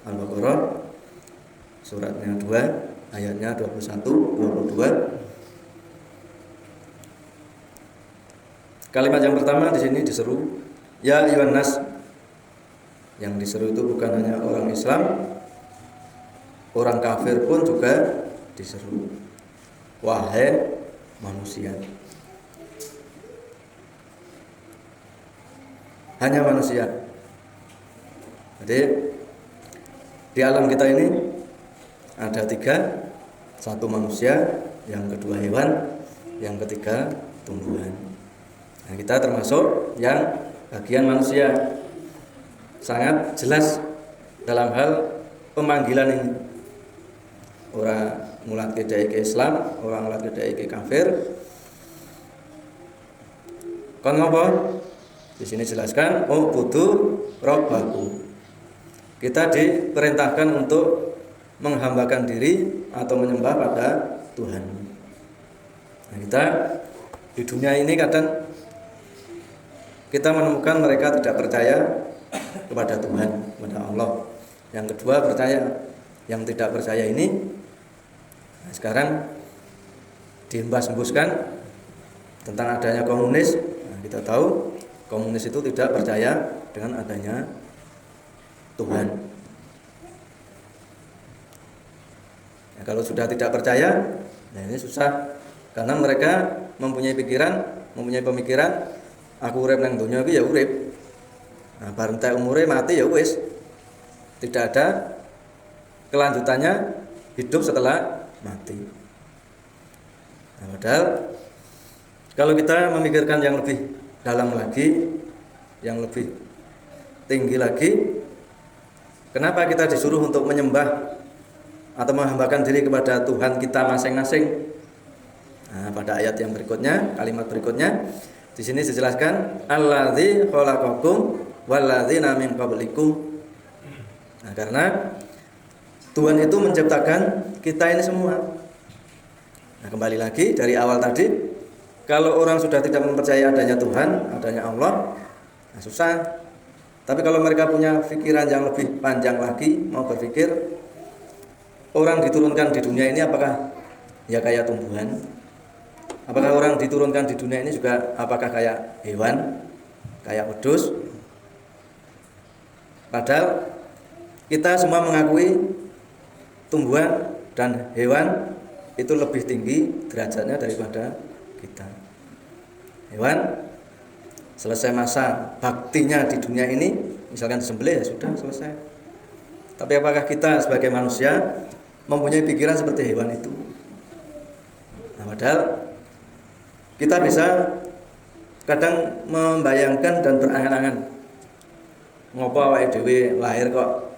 Al-Baqarah suratnya 2 ayatnya 21 22. Kalimat yang pertama di sini diseru ya ayyuhan nas. Yang diseru itu bukan hanya orang Islam, orang kafir pun juga diseru. Wahai manusia. Hanya manusia. Jadi di alam kita ini ada 3, satu manusia, yang kedua hewan, yang ketiga tumbuhan. Nah, kita termasuk yang bagian manusia. Sangat jelas dalam hal pemanggilan ini. Orang mulat kedai ke Islam, orang mulat kedai ke kafir. Kon ngopo? Di sini jelaskan, oh butuh robbaku. Kita diperintahkan untuk menghambakan diri atau menyembah pada Tuhan. Nah, kita di dunia ini kadang kita menemukan mereka tidak percaya kepada Tuhan, kepada Allah. Yang kedua percaya. Yang tidak percaya ini nah, sekarang dihembus-hembuskan tentang adanya komunis. Nah, kita tahu komunis itu tidak percaya dengan adanya Tuhan. Nah, kalau sudah tidak percaya, nah ini susah karena mereka mempunyai pemikiran aku urip nang donya iki ya urip. Nah, bar entek umure mati ya wis. Tidak ada kelanjutannya hidup setelah mati. Nah, padahal kalau kita memikirkan yang lebih dalam lagi, yang lebih tinggi lagi, kenapa kita disuruh untuk menyembah atau menghambakan diri kepada Tuhan kita masing-masing? Nah, pada ayat yang berikutnya, kalimat berikutnya, di sini dijelaskan alladzi khalaqakum walladzina min qablikum. Nah, karena Tuhan itu menciptakan kita ini semua. Nah, kembali lagi dari awal tadi, kalau orang sudah tidak mempercayai adanya Tuhan, adanya Allah, nah susah. Tapi kalau mereka punya pikiran yang lebih panjang lagi, mau berpikir orang diturunkan di dunia ini apakah ya kayak tumbuhan? Apakah orang diturunkan di dunia ini juga apakah kayak hewan, kayak wedus? Padahal kita semua mengakui tumbuhan dan hewan itu lebih tinggi derajatnya daripada kita. Hewan selesai masa baktinya di dunia ini, misalkan disembelih ya sudah selesai. Tapi apakah kita sebagai manusia mempunyai pikiran seperti hewan itu? Nah, padahal kita bisa kadang membayangkan dan berangan-angan ngopo awake dhewe lahir kok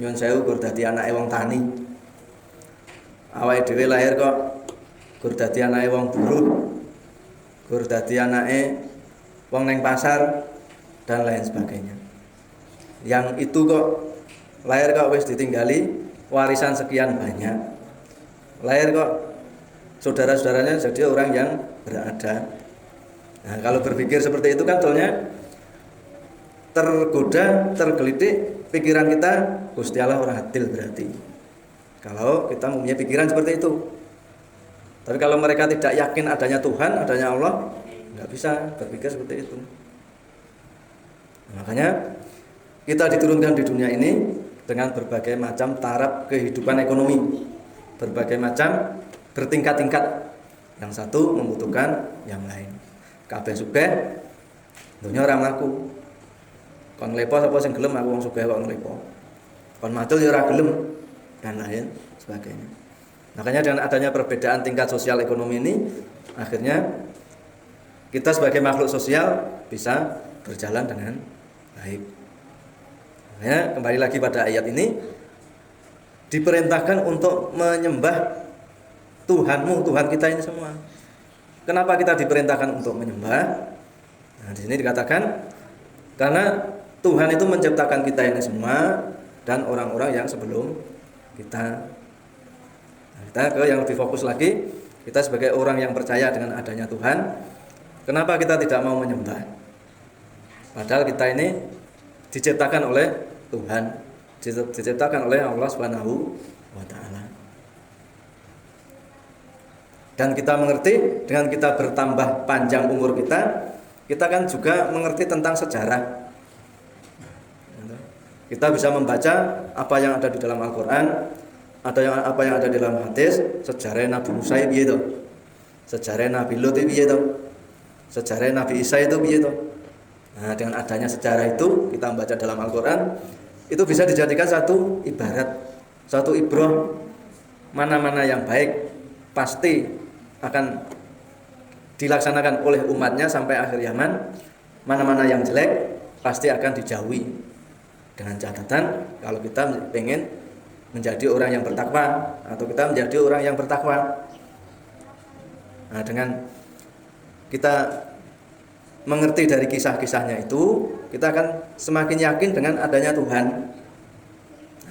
nyun sewu gur dadi anake wong tani. Awake dhewe lahir kok gur dadi anake wong buruh. Gur dadi anake wong neng pasar dan lain sebagainya. Yang itu kok lahir kok wis ditinggali warisan sekian banyak. Lahir kok saudara-saudaranya jadi orang yang berada. Nah, kalau berpikir seperti itu kan tolnya tergoda, tergelitik pikiran kita, Gusti Allah ora adil berarti. Kalau kita mempunyai pikiran seperti itu. Tapi kalau mereka tidak yakin adanya Tuhan, adanya Allah, nggak bisa berpikir seperti itu. Makanya kita diturunkan di dunia ini dengan berbagai macam taraf kehidupan ekonomi, berbagai macam bertingkat-tingkat. Yang satu membutuhkan yang lain. Kabeh sugih, dunya ora mlaku. Kon lepo sapa sing gelem aku wong sugih kok nglepo. Kon matul ya ora gelem dan lain sebagainya. Makanya dengan adanya perbedaan tingkat sosial ekonomi ini, akhirnya kita sebagai makhluk sosial bisa berjalan dengan baik. Makanya kembali lagi pada ayat ini, diperintahkan untuk menyembah Tuhanmu, Tuhan kita ini semua. Kenapa kita diperintahkan untuk menyembah? Nah, di sini dikatakan karena Tuhan itu menciptakan kita ini semua dan orang-orang yang sebelum kita. Nah, kita ke yang lebih fokus lagi, kita sebagai orang yang percaya dengan adanya Tuhan, kenapa kita tidak mau menyembah? Padahal kita ini diciptakan oleh Tuhan, diciptakan oleh Allah Subhanahu wa taala. Dan kita mengerti dengan kita bertambah panjang umur kita kan juga mengerti tentang sejarah. Kita bisa membaca apa yang ada di dalam Al-Qur'an, apa yang ada di dalam hadis, sejarah Nabi Musa piye to? Sejarah Nabi Lut piye to? Sejarah Nabi Isa itu piye to? Nah, dengan adanya sejarah itu kita membaca dalam Al-Qur'an, itu bisa dijadikan satu ibarat, satu ibrah. Mana-mana yang baik pasti akan dilaksanakan oleh umatnya sampai akhir zaman. Mana-mana yang jelek pasti akan dijauhi. Dengan catatan kalau kita pengen menjadi orang yang bertakwa atau kita menjadi orang yang bertakwa. Nah, dengan kita mengerti dari kisah-kisahnya itu, kita akan semakin yakin dengan adanya Tuhan.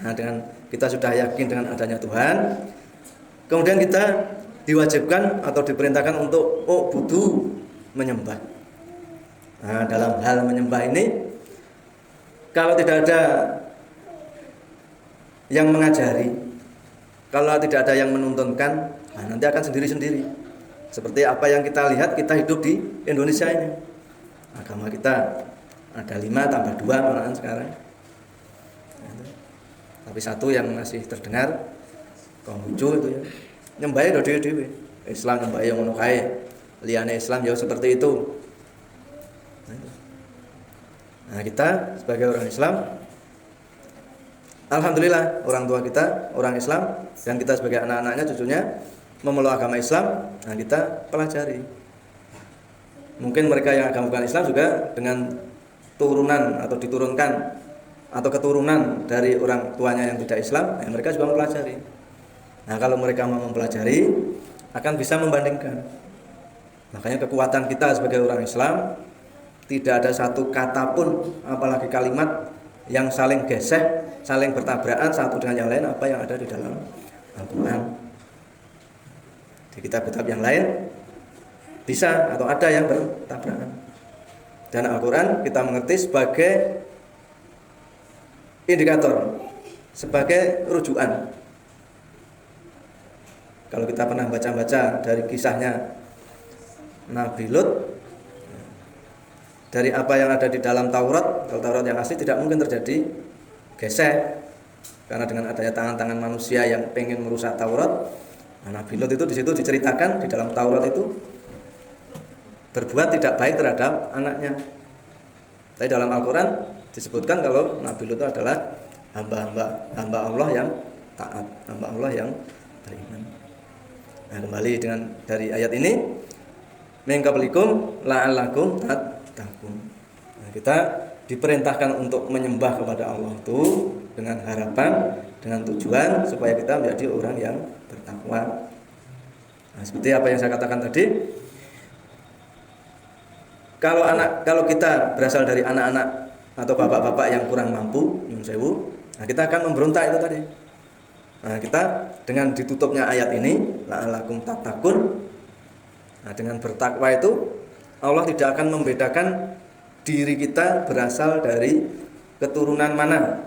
Nah, dengan kita sudah yakin dengan adanya Tuhan, kemudian kita diwajibkan atau diperintahkan untuk butuh menyembah. Nah, dalam hal menyembah ini, kalau tidak ada yang mengajari, kalau tidak ada yang menuntunkan, nah nanti akan sendiri-sendiri. Seperti apa yang kita lihat, kita hidup di Indonesia ini. Agama kita ada 5 tambah 2 malahan sekarang. Tapi satu yang masih terdengar Konghucu itu ya. Nyembah do dhewe-dhewe. Islam nyembah yang ngono kae. Liyane Islam ya seperti itu. Nah, kita sebagai orang Islam, alhamdulillah orang tua kita orang Islam dan kita sebagai anak-anaknya, cucunya memeluk agama Islam. Nah, kita pelajari. Mungkin mereka yang agama bukan Islam juga dengan turunan atau diturunkan atau keturunan dari orang tuanya yang tidak Islam, ya mereka juga mempelajari. Nah, kalau mereka mau mempelajari akan bisa membandingkan. Makanya kekuatan kita sebagai orang Islam, tidak ada satu kata pun, apalagi kalimat yang saling gesek, saling bertabrakan satu dengan yang lain apa yang ada di dalam Al-Quran. Di kitab-kitab yang lain bisa atau ada yang bertabrakan. Dan Al-Quran kita mengerti sebagai indikator, sebagai rujukan. Kalau kita pernah baca-baca dari kisahnya Nabi Lut, dari apa yang ada di dalam Taurat, kalau Taurat yang asli tidak mungkin terjadi gesek, karena dengan adanya tangan-tangan manusia yang pengen merusak Taurat. Nah, Nabi Lut itu di situ diceritakan di dalam Taurat itu berbuat tidak baik terhadap anaknya. Tapi dalam Al-Quran disebutkan kalau Nabi Lut itu adalah hamba Allah yang taat, hamba Allah yang beriman. Nah, kembali dengan dari ayat ini, min qablikum la'allakum tattaqun. Nah, kita diperintahkan untuk menyembah kepada Allah itu dengan harapan, dengan tujuan supaya kita menjadi orang yang bertakwa. Nah, seperti apa yang saya katakan tadi, kalau kita berasal dari anak-anak atau bapak-bapak yang kurang mampu, nyun sewu, nah kita akan memberontak itu tadi. Nah, kita dengan ditutupnya ayat ini, la'allakum tattaqun. Nah, dengan bertakwa itu Allah tidak akan membedakan diri kita berasal dari keturunan mana,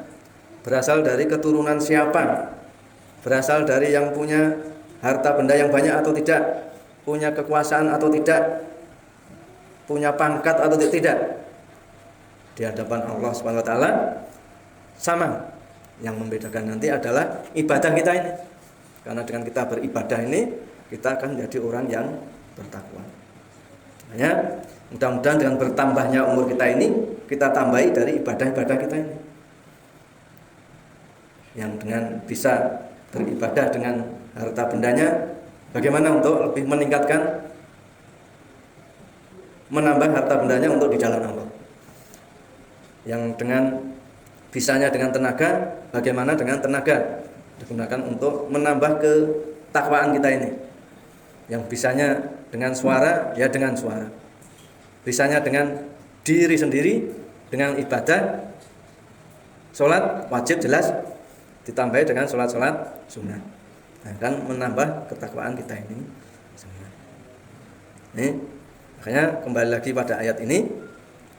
berasal dari keturunan siapa, berasal dari yang punya harta benda yang banyak atau tidak, punya kekuasaan atau tidak, punya pangkat atau tidak. Di hadapan Allah Subhanahu wa taala sama. Yang membedakan nanti adalah ibadah kita ini. Karena dengan kita beribadah ini, kita akan menjadi orang yang bertakwa. Makanya mudah-mudahan dengan bertambahnya umur kita ini, kita tambahi dari ibadah-ibadah kita ini. Yang dengan bisa beribadah dengan harta bendanya, bagaimana untuk lebih meningkatkan, menambah harta bendanya untuk di jalan Allah. Yang dengan bisanya dengan tenaga, bagaimana dengan tenaga digunakan untuk menambah ketakwaan kita ini. Yang bisanya dengan suara, ya dengan suara. Bisanya dengan diri sendiri, dengan ibadah, sholat wajib jelas, ditambahi dengan sholat-sholat sunnah. Nah, kan menambah ketakwaan kita ini. Ini makanya kembali lagi pada ayat ini,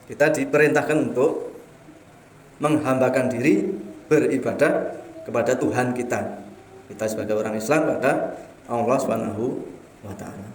kita diperintahkan untuk menghambakan diri beribadah kepada Tuhan kita. Kita sebagai orang Islam pada Allah Subhanahu wa taala.